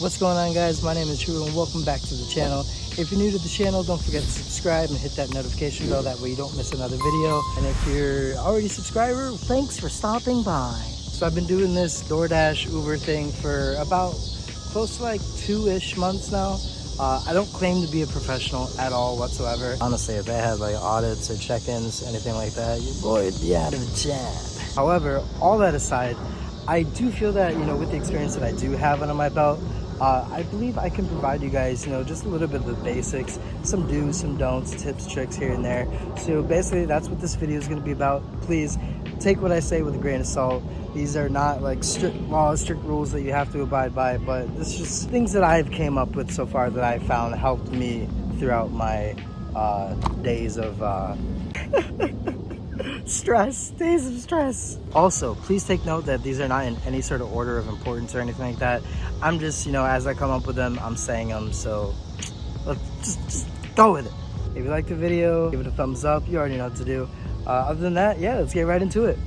What's going on, guys? My name is Schwinn and welcome back to the channel. If you're new to the channel, don't forget to subscribe and hit that notification bell, that way you don't miss another video. And if you're already a subscriber, thanks for stopping by. So I've been doing this DoorDash Uber thing for about close to like 2-ish months now. I don't claim to be a professional at all whatsoever. Honestly, if they had like audits or check-ins, anything like that, your boy would be out of a job. However, all that aside, I do feel that, with the experience that I do have under my belt, I believe I can provide you guys, just a little bit of the basics, some do's, some don'ts, tips, tricks here and there. So basically, that's what this video is going to be about. Please take what I say with a grain of salt. These are not like strict laws, strict rules that you have to abide by, but it's just things that I've came up with so far that I found helped me throughout my days of days of stress. Also, please take note that these are not in any sort of order of importance or anything like that. I'm just, as I come up with them, I'm saying them, so just go with it. If you like the video, give it a thumbs up. You already know what to do. Other than that, yeah, let's get right into it.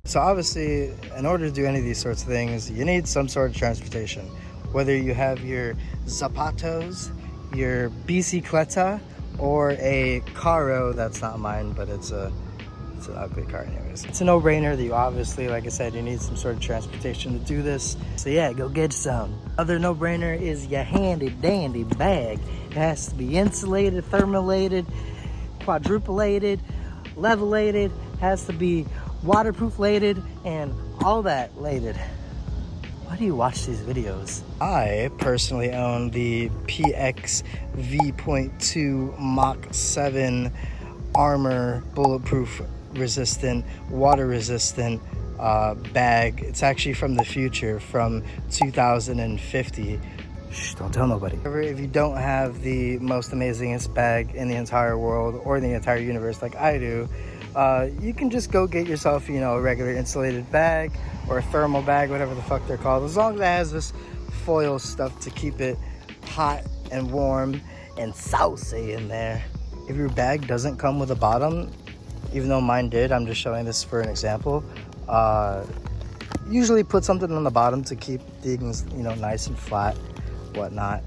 So obviously, in order to do any of these sorts of things, you need some sort of transportation. Whether you have your zapatos, your bicicleta, or a carro. That's not mine, but it's an ugly car anyways. It's a no-brainer that you obviously, like I said, you need some sort of transportation to do this. So yeah, go get some. Other no-brainer is your handy-dandy bag. It has to be insulated, thermalated, quadrupolated, levelated, has to be waterproof-lated, and all that lated. Why do you watch these videos? I personally own the PX V.2 Mach 7 armor, bulletproof resistant, water resistant bag. It's actually from the future, from 2050. Shh, don't tell nobody. If you don't have the most amazingest bag in the entire world or the entire universe like I do, you can just go get yourself, a regular insulated bag or a thermal bag, whatever the fuck they're called, as long as it has this foil stuff to keep it hot and warm and saucy in there. If your bag doesn't come with a bottom, even though mine did, I'm just showing this for an example, usually put something on the bottom to keep things, nice and flat, whatnot.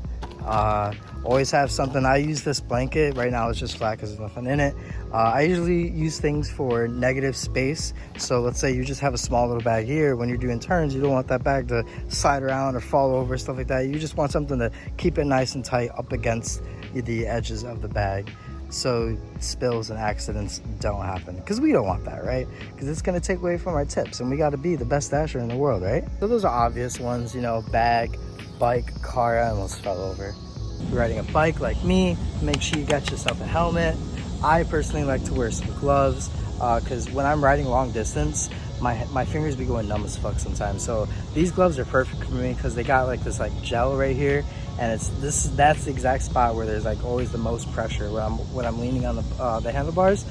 Always have something. I use this blanket right now, it's just flat because there's nothing in it. I usually use things for negative space. So let's say you just have a small little bag here. When you're doing turns, you don't want that bag to slide around or fall over, stuff like that. You just want something to keep it nice and tight up against the edges of the bag, so spills and accidents don't happen, because we don't want that, right? Because it's going to take away from our tips, and we got to be the best dasher in the world, right? So those are obvious ones, bag, bike, car. I almost fell over. If you're riding a bike like me, make sure you got yourself a helmet. I personally like to wear some gloves, because when I'm riding long distance, my fingers be going numb as fuck sometimes. So these gloves are perfect for me because they got like this like gel right here, and that's the exact spot where there's like always the most pressure when I'm leaning on the handlebars.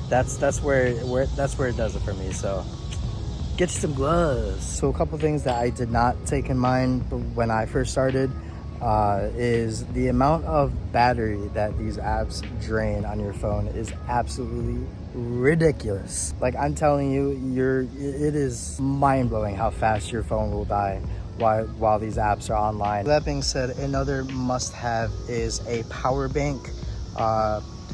That's where it does it for me. So get you some gloves. So a couple things that I did not take in mind when I first started is the amount of battery that these apps drain on your phone is absolutely ridiculous. Like, I'm telling you, it is mind-blowing how fast your phone will die while these apps are online. That being said, another must-have is a power bank.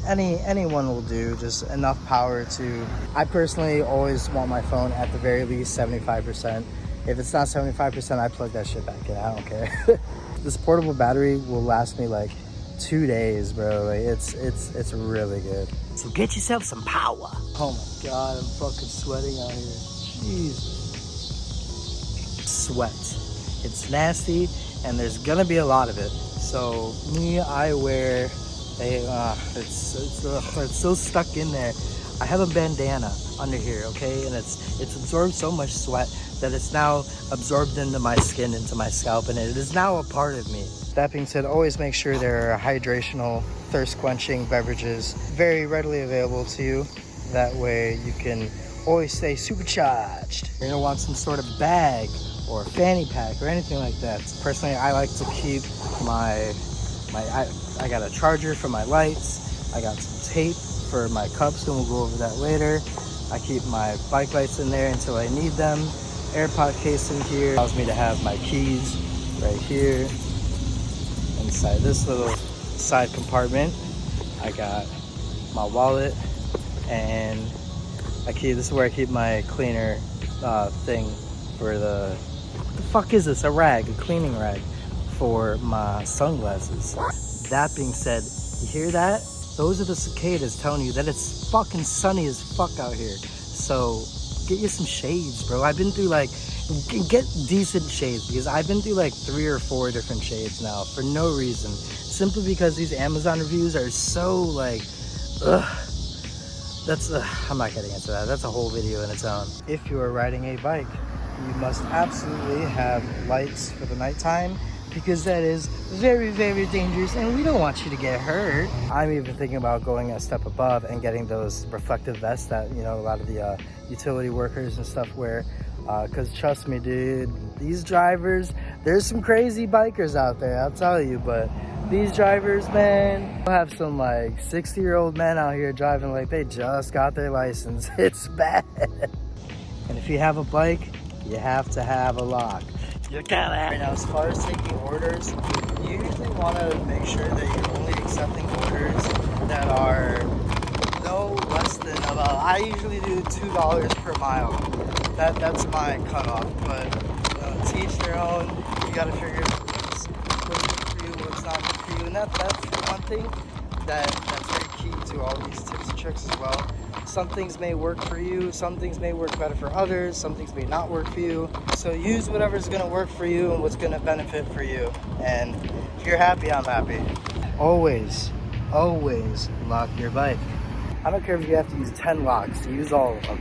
Anyone will do, just enough power to... I personally always want my phone at the very least 75%. If it's not 75%, I plug that shit back in. I don't care. This portable battery will last me like 2 days, bro. Like, it's really good. So get yourself some power. Oh my god, I'm fucking sweating out here. Jeez. Sweat. It's nasty, and there's gonna be a lot of it. So me, I wear it's so stuck in there. I have a bandana under here, okay, and it's absorbed so much sweat that it's now absorbed into my skin, into my scalp, and it is now a part of me. That being said, always make sure there are hydrational, thirst-quenching beverages very readily available to you. That way you can always stay supercharged. You're gonna want some sort of bag or fanny pack or anything like that. Personally, I like to keep my I got a charger for my lights. I got some tape for my cups, and we'll go over that later. I keep my bike lights in there until I need them. AirPod case in here allows me to have my keys right here. Inside this little side compartment, I got my wallet, and this is where I keep my cleaner thing for the fuck is this? A rag, a cleaning rag for my sunglasses. That being said, you hear that? Those are the cicadas telling you that it's fucking sunny as fuck out here. So get you some shades, bro. I've been through get decent shades, because I've been through 3 or 4 different shades now for no reason. Simply because these Amazon reviews are so ugh. I'm not getting into that. That's a whole video in its own. If you are riding a bike, you must absolutely have lights for the nighttime, because that is very, very dangerous and we don't want you to get hurt. I'm even thinking about going a step above and getting those reflective vests that, a lot of the utility workers and stuff wear. Because trust me, dude, these drivers, there's some crazy bikers out there, I'll tell you, but these drivers, man, I have some 60-year-old men out here driving like they just got their license. It's bad. And if you have a bike, you have to have a lock. You gotta have. Now, as far as taking orders, you usually want to make sure that you're only accepting orders that are no less than about, I usually do $2 per mile. That's my cutoff, but to each their own. You gotta figure out what's good for you, what's not good for you, and that's one thing that's very key to all these tips and tricks as well. Some things may work for you, some things may work better for others, some things may not work for you. So use whatever's gonna work for you and what's gonna benefit for you. And if you're happy, I'm happy. Always, always lock your bike. I don't care if you have to use 10 locks, use all of them.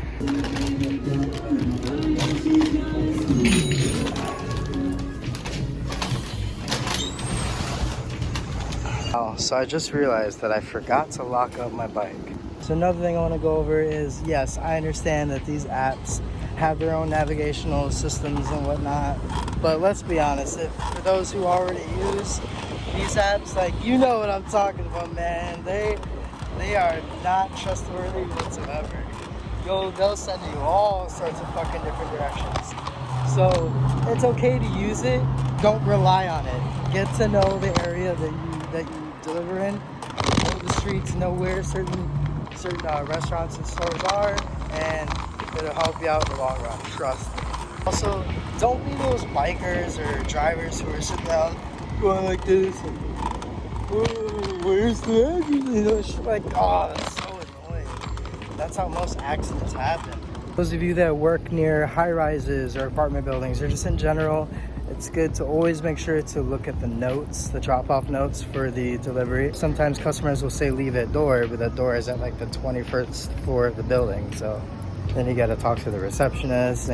Oh, so I just realized that I forgot to lock up my bike. So another thing I want to go over is, yes, I understand that these apps have their own navigational systems and whatnot, but let's be honest, for those who already use these apps, you know what I'm talking about, man. They are not trustworthy whatsoever. They'll send you all sorts of fucking different directions. So it's okay to use it, don't rely on it. Get to know the area that you deliver in, know the streets, know where certain restaurants and stores are, and it'll help you out in the long run, trust me. Also, don't be those bikers or drivers who are sitting down going like this, and, where's the address? It's that's so annoying. That's how most accidents happen. Those of you that work near high-rises or apartment buildings, or just in general, it's good to always make sure to look at the notes, the drop-off notes for the delivery. Sometimes customers will say leave at door, but that door is at the 21st floor of the building. So then you gotta talk to the receptionist.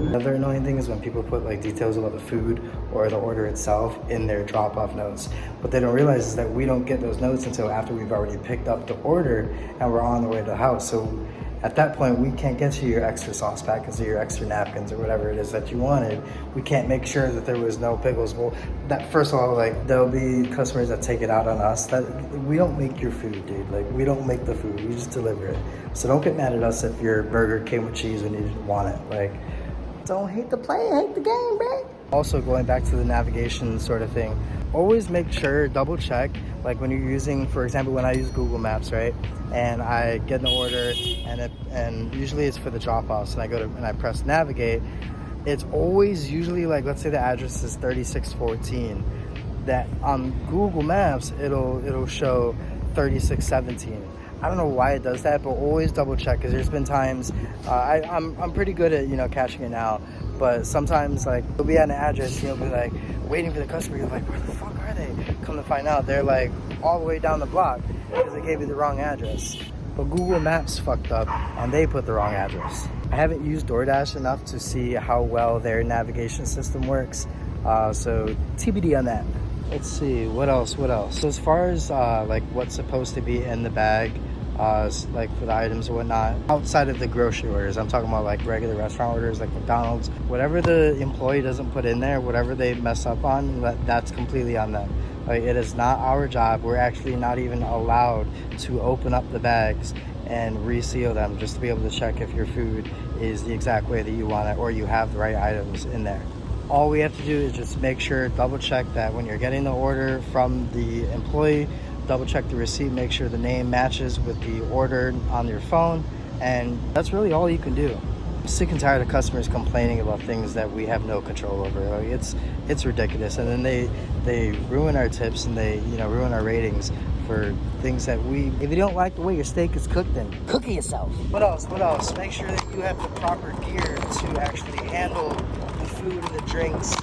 Another annoying thing is when people put details about the food or the order itself in their drop-off notes. What they don't realize is that we don't get those notes until after we've already picked up the order and we're on the way to the house. So at that point, we can't get you your extra sauce packets or your extra napkins or whatever it is that you wanted. We can't make sure that there was no pickles. Well, first of all, there'll be customers that take it out on us. That we don't make your food, dude. We don't make the food. We just deliver it. So don't get mad at us if your burger came with cheese and you didn't want it. Don't hate the play, hate the game, bro. Also, going back to the navigation sort of thing, always make sure, double check, when you're using, for example, when I use Google Maps, right? And I get an order, and usually it's for the drop-offs, and I go to and I press navigate. It's always usually let's say the address is 3614. That on Google Maps it'll show 3617. I don't know why it does that, but always double check, because there's been times I'm pretty good at catching it now, but sometimes you'll be at an address and you'll be waiting for the customer. You're where the fuck are they? Come to find out they're all the way down the block because they gave you the wrong address. But Google Maps fucked up and they put the wrong address. I haven't used DoorDash enough to see how well their navigation system works, so TBD on that. Let's see, what else? So as far as what's supposed to be in the bag like for the items and whatnot. Outside of the grocery orders, I'm talking about like regular restaurant orders like McDonald's. Whatever the employee doesn't put in there, whatever they mess up on, that's completely on them. Like, it is not our job. We're actually not even allowed to open up the bags and reseal them just to be able to check if your food is the exact way that you want it or you have the right items in there. All we have to do is just make sure, double check that when you're getting the order from the employee, double check the receipt, make sure the name matches with the order on your phone, and that's really all you can do. I'm sick and tired of customers complaining about things that we have no control over. Like, it's ridiculous, and then they ruin our tips and they ruin our ratings for things that if you don't like the way your steak is cooked, then cook it yourself. What else? Make sure that you have the proper gear to actually handle the food and the drinks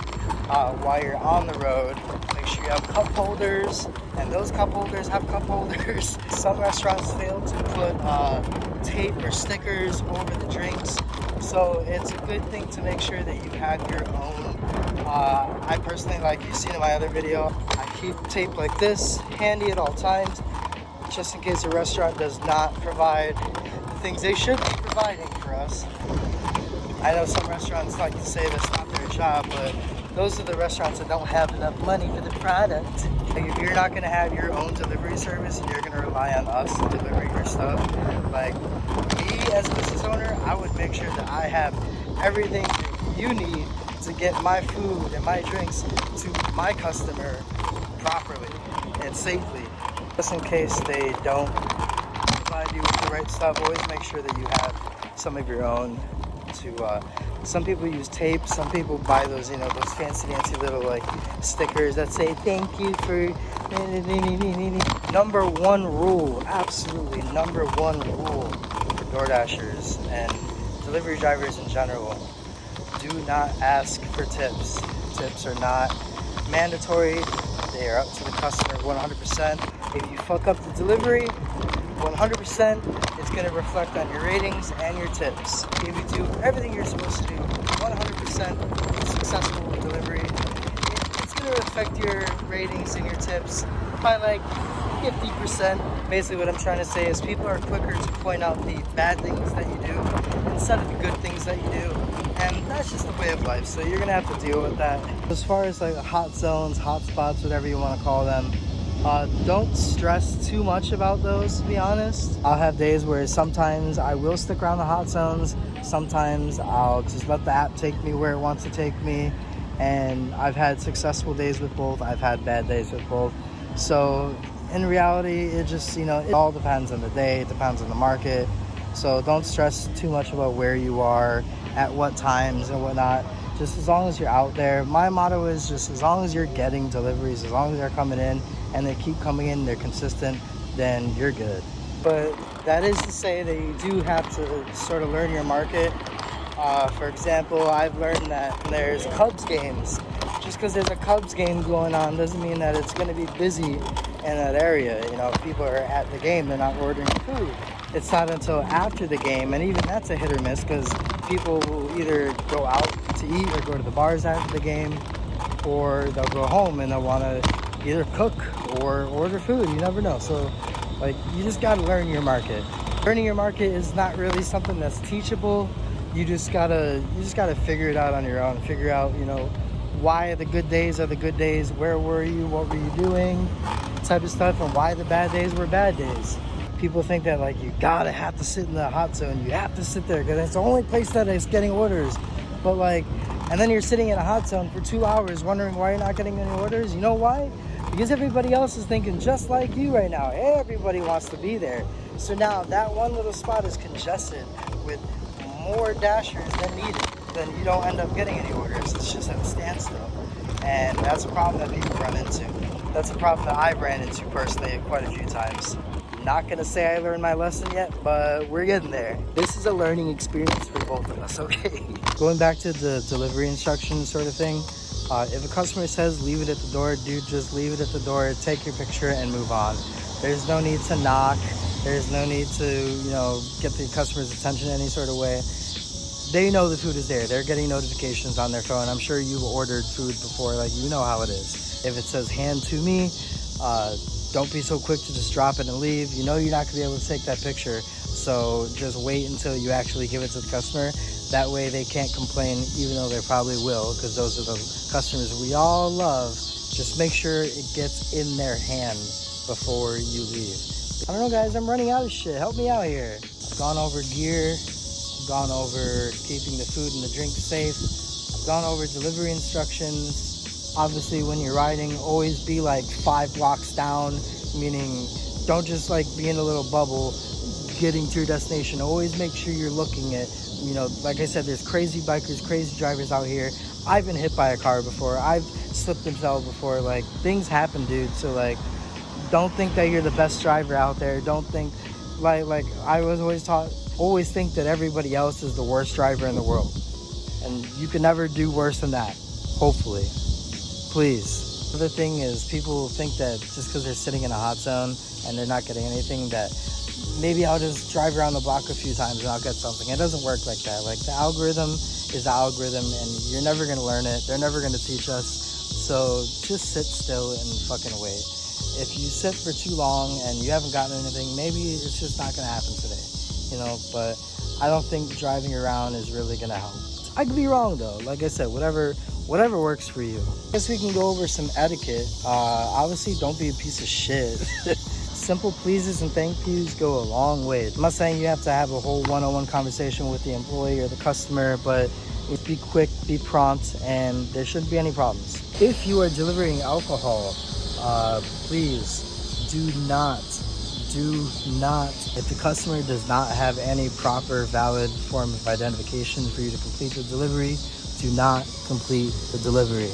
while you're on the road. Make sure you have cup holders, and those cup holders have cup holders. Some restaurants fail to put tape or stickers over the drinks, so it's a good thing to make sure that you have your own. I personally, like you've seen in my other video, I keep tape like this handy at all times, just in case a restaurant does not provide the things they should be providing for us. I know some restaurants like to say that's not their job, but those are the restaurants that don't have enough money for the product. Like, if you're not going to have your own delivery service and you're going to rely on us to deliver your stuff, like me as a business owner, I would make sure that I have everything that you need to get my food and my drinks to my customer properly and safely. Just in case they don't provide you with the right stuff, always make sure that you have some of your own. Some people use tape, some people buy those those fancy little like stickers that say thank you for number one rule, absolutely number one rule for DoorDashers and delivery drivers in general: do not ask for tips. Tips are not mandatory. They are up to the customer 100%. If you fuck up the delivery, 100%, it's going to reflect on your ratings and your tips. If you do everything you're supposed to do, 100% successful delivery, it's going to affect your ratings and your tips by like 50%. Basically what I'm trying to say is people are quicker to point out the bad things that you do instead of the good things that you do. And that's just the way of life, so you're going to have to deal with that. As far as like hot zones, hot spots, whatever you want to call them, don't stress too much about those, to be honest. I'll have days where sometimes I will stick around the hot zones. Sometimes I'll just let the app take me where it wants to take me. And I've had successful days with both. I've had bad days with both. So in reality, it just, it all depends on the day. It depends on the market. So don't stress too much about where you are, at what times and whatnot. Just as long as you're out there. My motto is just as long as you're getting deliveries, as long as they're coming in and they keep coming in, they're consistent, then you're good. But that is to say that you do have to sort of learn your market. For example, I've learned that there's Cubs games. Just because there's a Cubs game going on doesn't mean that it's going to be busy in that area. People are at the game, they're not ordering food. It's not until after the game, and even that's a hit or miss, because people will either go out to eat or go to the bars after the game, or they'll go home and they'll want to either cook or order food. You never know. So you just got to learn your market. Learning your market is not really something that's teachable. You just gotta figure it out on your own. Figure out why the good days are the good days, where were you, what were you doing, type of stuff, and why the bad days were bad days. People think that you gotta have to sit in the hot zone. You have to sit there because it's the only place that is getting orders. But and then you're sitting in a hot zone for 2 hours wondering why you're not getting any orders. You know why? Because everybody else is thinking just like you right now. Everybody wants to be there. So now that one little spot is congested with more dashers than needed. Then you don't end up getting any orders. It's just at a standstill. And that's a problem that people run into. That's a problem that I've ran into personally quite a few times. Not gonna say I learned my lesson yet, but we're getting there. This is a learning experience for both of us, okay? Going back to the delivery instructions sort of thing, if a customer says leave it at the door, dude, just leave it at the door, take your picture and move on. There's no need to knock. There's no need to, get the customer's attention any sort of way. They know the food is there. They're getting notifications on their phone. I'm sure you've ordered food before, you know how it is. If it says hand to me, don't be so quick to just drop it and leave. You know you're not gonna be able to take that picture, so just wait until you actually give it to the customer. That way they can't complain, even though they probably will, because those are the customers we all love. Just make sure it gets in their hand before you leave. I don't know, guys, I'm running out of shit. Help me out here. I've gone over gear, I've gone over keeping the food and the drink safe, I've gone over delivery instructions. Obviously, when you're riding, always be like 5 blocks down, meaning don't just like be in a little bubble getting to your destination. Always make sure you're looking at, you know, like I said, there's crazy bikers, crazy drivers out here. I've been hit by a car before. I've slipped and fell before. Like, things happen, dude. So like, don't think that you're the best driver out there. Don't think like I was always taught, always think that everybody else is the worst driver in the world, and you can never do worse than that, hopefully. Please. The other thing is, people think that just because they're sitting in a hot zone and they're not getting anything, that maybe I'll just drive around the block a few times and I'll get something. It doesn't work like that. Like, the algorithm is the algorithm, and you're never gonna learn it. They're never gonna teach us. So just sit still and fucking wait. If you sit for too long and you haven't gotten anything, maybe it's just not gonna happen today, you know. But I don't think driving around is really gonna help. I could be wrong though. Like I said, whatever works for you. I guess we can go over some etiquette. Obviously, don't be a piece of shit. Simple pleases and thank yous go a long way. I'm not saying you have to have a whole one-on-one conversation with the employee or the customer, but be quick, be prompt, and there shouldn't be any problems. If you are delivering alcohol, please do not, if the customer does not have any proper valid form of identification for you to complete the delivery, do not complete the delivery.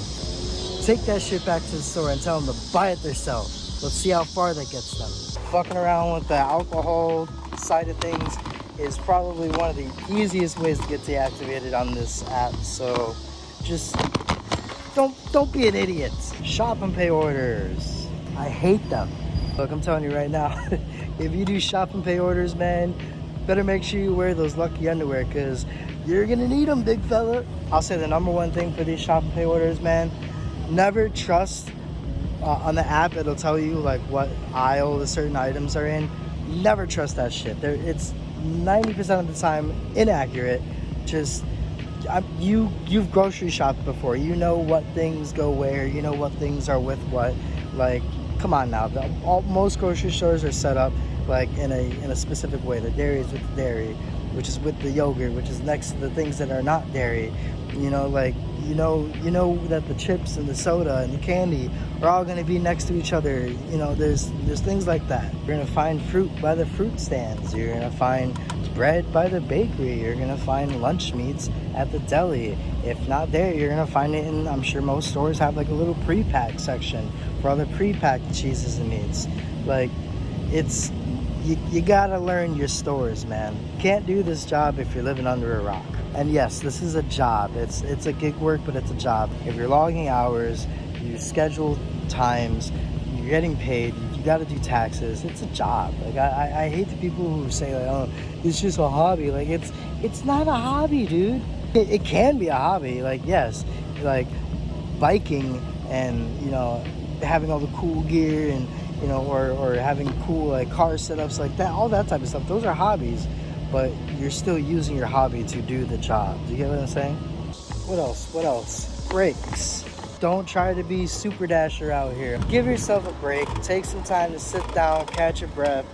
Take that shit back to the store and tell them to buy it themselves. Let's see how far that gets them. Fucking around with the alcohol side of things is probably one of the easiest ways to get deactivated on this app. So just don't be an idiot. Shop and pay orders. I hate them. Look, I'm telling you right now, if you do shop and pay orders, man, better make sure you wear those lucky underwear, because you're gonna need them, big fella. I'll say the number one thing for these shop and pay orders, man, never trust. On the app, it'll tell you like what aisle the certain items are in. Never trust that shit. It's 90% of the time inaccurate. Just you've grocery shopped before. You know what things go where. You know what things are with what. Like, come on now. Most grocery stores are set up like in a specific way. The dairy is with the dairy, which is with the yogurt, which is next to the things that are not dairy. You know, like, you know that the chips and the soda and the candy are all going to be next to each other. You know, there's things like that. You're going to find fruit by the fruit stands. You're going to find bread by the bakery. You're going to find lunch meats at the deli. If not there, you're going to find it in, I'm sure most stores have like a little pre-pack section for all the pre-packed cheeses and meats. Like, it's, you got to learn your stores, man. You can't do this job if you're living under a rock. And yes, this is a job. It's a gig work, but it's a job. If you're logging hours, you schedule times, you're getting paid, you got to do taxes. It's a job. Like, I hate the people who say like, oh, it's just a hobby. Like, it's not a hobby, dude. It can be a hobby. Like, yes, like biking and, you know, having all the cool gear and, you know, or having cool like car setups like that, all that type of stuff. Those are hobbies. But you're still using your hobby to do the job. Do you get what I'm saying? What else? Brakes. Don't try to be super dasher out here. Give yourself a break. Take some time to sit down, catch your breath,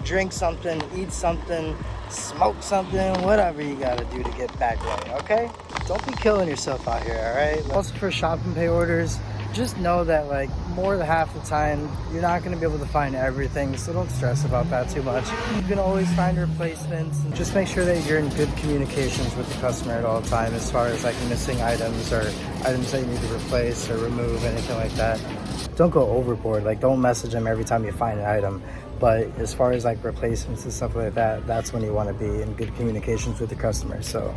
drink something, eat something, smoke something, whatever you gotta do to get back right, okay? Don't be killing yourself out here, all right? Also, for shop and pay orders, just know that like more than half the time you're not going to be able to find everything, so don't stress about that too much. You can always find replacements, and just make sure that you're in good communications with the customer at all time as far as like missing items or items that you need to replace or remove, anything like that. Don't go overboard. Like, don't message them every time you find an item, but as far as like replacements and stuff like that, that's when you want to be in good communications with the customer. So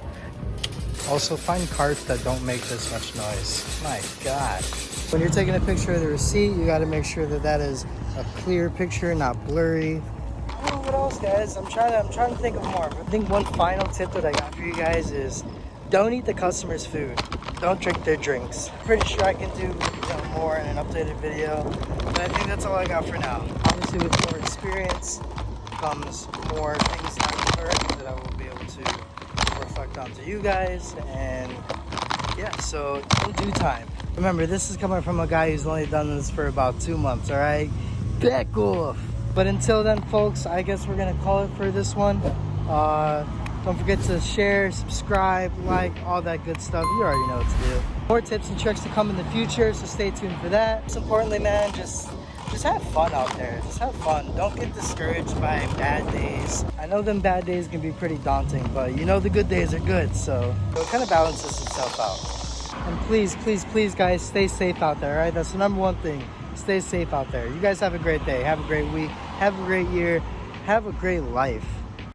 also find carts that don't make this much noise. My God. When you're taking a picture of the receipt, you got to make sure that that is a clear picture, not blurry. Oh, what else, guys? I'm trying to think of more. I think one final tip that I got for you guys is don't eat the customer's food. Don't drink their drinks. Pretty sure I can do more in an updated video. But I think that's all I got for now. Obviously, with more experience comes more things that I've learned that I will be able to reflect onto you guys. And yeah, so in due time. Remember, this is coming from a guy who's only done this for about 2 months, all right? Back off. But until then, folks, I guess we're gonna call it for this one. Don't forget to share, subscribe, like, all that good stuff. You already know what to do. More tips and tricks to come in the future, so stay tuned for that. Most importantly, man, just have fun out there. Just have fun. Don't get discouraged by bad days. I know them bad days can be pretty daunting, but you know the good days are good, so it kind of balances itself out. And please, please, please, guys, stay safe out there, all right? That's the number one thing. Stay safe out there. You guys have a great day. Have a great week. Have a great year. Have a great life.